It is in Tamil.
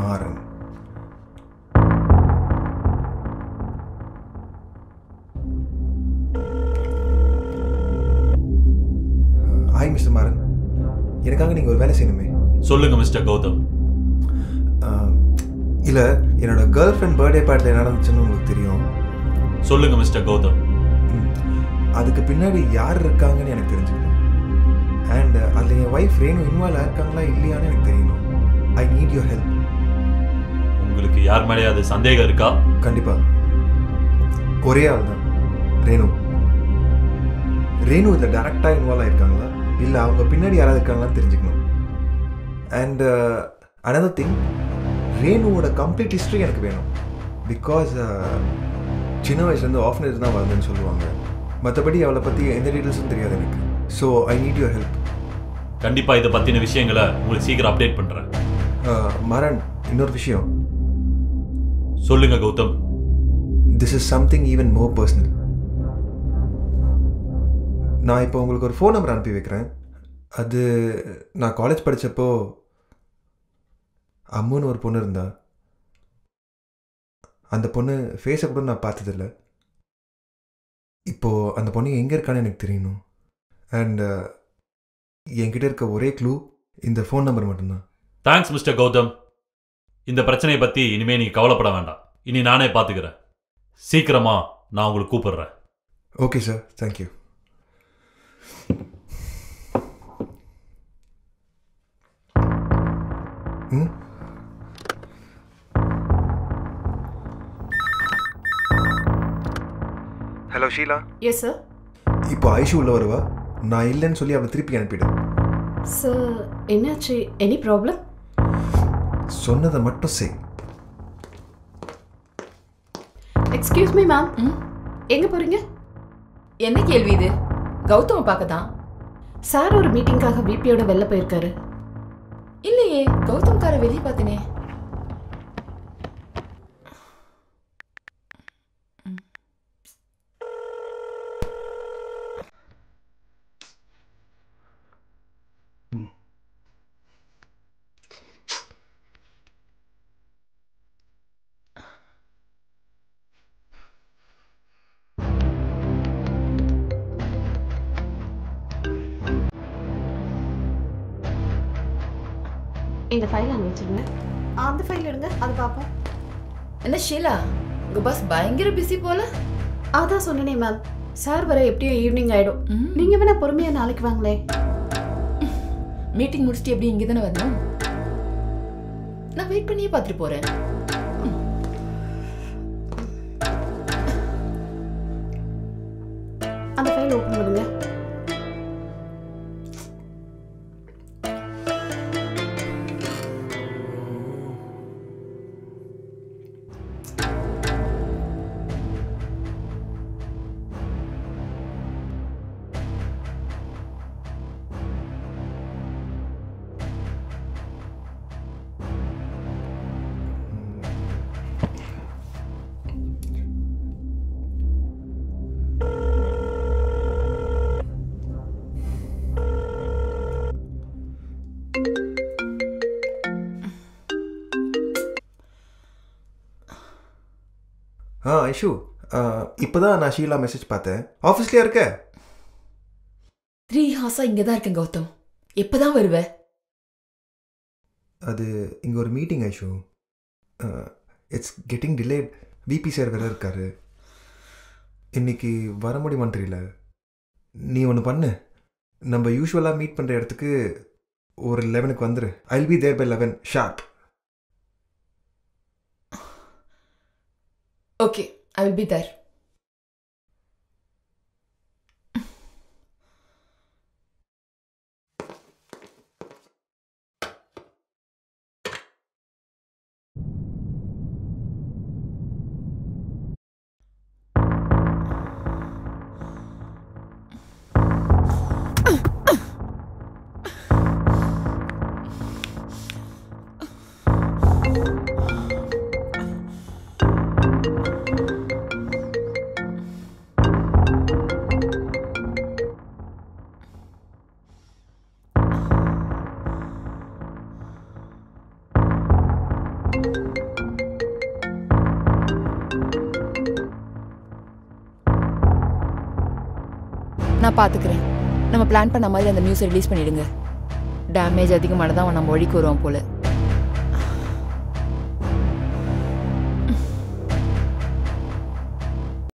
மாறன். ஹாய் மிஸ்டர் மாறன், எனக்காக நீங்கள் ஒரு வேலை செய்யணுமே. சொல்லுங்க மிஸ்டர் கௌதம். இல்லை, என்னோட கேர்ள் ஃப்ரெண்ட் பர்த்டே பார்ட்டியில் என்ன நடந்துச்சுன்னு உங்களுக்கு தெரியும். சொல்லுங்க மிஸ்டர் கௌதம். அதுக்கு பின்னாடி யார் இருக்காங்கன்னு எனக்கு தெரிஞ்சுக்கணும். அண்ட் அதில் என் ஒய்ஃப் ரேணு இன்வால்வ் ஆயிருக்காங்களா இல்லையான்னு எனக்கு தெரியணும். I need your help. உங்களுக்கு யார் மேலேயாவது சந்தேகம் இருக்கா? கண்டிப்பாக. ஒரே ஆள் தான், ரேணு. ரேணு இதில் டேரெக்டாக இன்வால்வ் ஆயிருக்காங்களா இல்லை அவங்க பின்னாடி யாராவது இருக்காங்களான்னு தெரிஞ்சுக்கணும். அண்ட் அனதர் திங், ரேணுவோட கம்ப்ளீட் ஹிஸ்ட்ரி எனக்கு வேணும். பிகாஸ் சின்ன வயசுலேருந்து ஆஃப்னேஜ் தான் வளர்ந்துன்னு சொல்லுவாங்க. மற்றபடி அவளை பற்றி எந்த டீட்டெயில்ஸும் தெரியாது எனக்கு. So I need your help. கண்டிப்பாக இதை பற்றின விஷயங்களை உங்களுக்கு சீக்கிரம் அப்டேட் பண்ணுறேன். மரண், இன்னொரு விஷயம். சொல்லுங்க Gautam. This is something even more personal. நான் இப்போ உங்களுக்கு ஒரு ஃபோன் நம்பர் அனுப்பி வைக்கிறேன். அது நான் காலேஜ் படித்தப்போ அம்முன்னு ஒரு பொண்ணு இருந்தா. அந்த பொண்ணு ஃபேஸை கூட நான் பார்த்ததில்லை. இப்போது அந்த பொண்ணு எங்கே இருக்கான்னு எனக்கு தெரியணும். அண்ட் என்கிட்ட இருக்க ஒரே க்ளூ இந்த ஃபோன் நம்பர் மட்டும்தான். Thanks mister Gautam. இந்த பிரச்சனையை பற்றி இனிமேல் நீங்கள் கவலைப்பட வேண்டாம். இனி நானே பார்த்துக்கிறேன். சீக்கிரமாக நான் உங்களுக்கு கூப்பிடுறேன். Okay sir, thank you. Hello Sheela. Yes sir. இப்போ ஐஷு உள்ள வருவா. நான் இல்லைன்னு சொல்லி அவளை திருப்பி அனுப்பிடு. சார் என்னாச்சு? Any problem? சொன்னதை மட்டும் செய். எக்ஸ்கியூஸ் மீ மேம், எங்கே போகிறீங்க? என்ன கேள்வி இது? கௌதம் பார்க்க தான். சார் ஒரு மீட்டிங்காக பிபியோட வெளில போயிருக்காரு. இல்லையே, கௌதம் காரை வெளியே பார்த்தனே. இந்த ஃபைல் அங்கே வச்சுருங்க. அந்த ஃபைல் எடுங்க, அது பார்ப்போம். என்ன ஷீலா, உங்க பாஸ் பயங்கர பிஸி போல. அதான் சொன்னேனே மேம், சார் வர எப்படியும் ஈவினிங் ஆகிடும். நீங்கள் வேணா பொறுமையாக நாளைக்கு வாங்களே. மீட்டிங் முடிச்சுட்டு எப்படி இங்கே தானே வரணும்? நான் வெயிட் பண்ணியே பார்த்துட்டு போகிறேன். அந்த ஃபைல் ஓப்பன் பண்ணுங்க. ஐஷு, இப்போ தான் நான் ஷீலா மெசேஜ் பார்த்தேன். ஆஃபீஸ்லேயே இருக்க? 3 ஹார்ஸா இங்கே தான் இருக்கேன் கௌதம். எப்போ தான் வருவ? அது இங்கே ஒரு meeting Aishu. It's getting delayed. BP sir வேறு இருக்காரு. இன்னைக்கு வர முடியுமான்னு தெரியல. நீ ஒன்று பண்ணு, நம்ம யூஸ்வலாக மீட் பண்ணுற இடத்துக்கு ஒரு 11க்கு வந்துரு. I will be there by 11 sharp. Okay, I will be there. நான் பாத்துக்கிறேன். நம்ம பிளான் பண்ண மாதிரி அந்த நியூஸை ரிலீஸ் பண்ணிடுங்க. டேமேஜ் அதிகமானதான் அவன் நம்ம வழிக்கு வருவான் போல.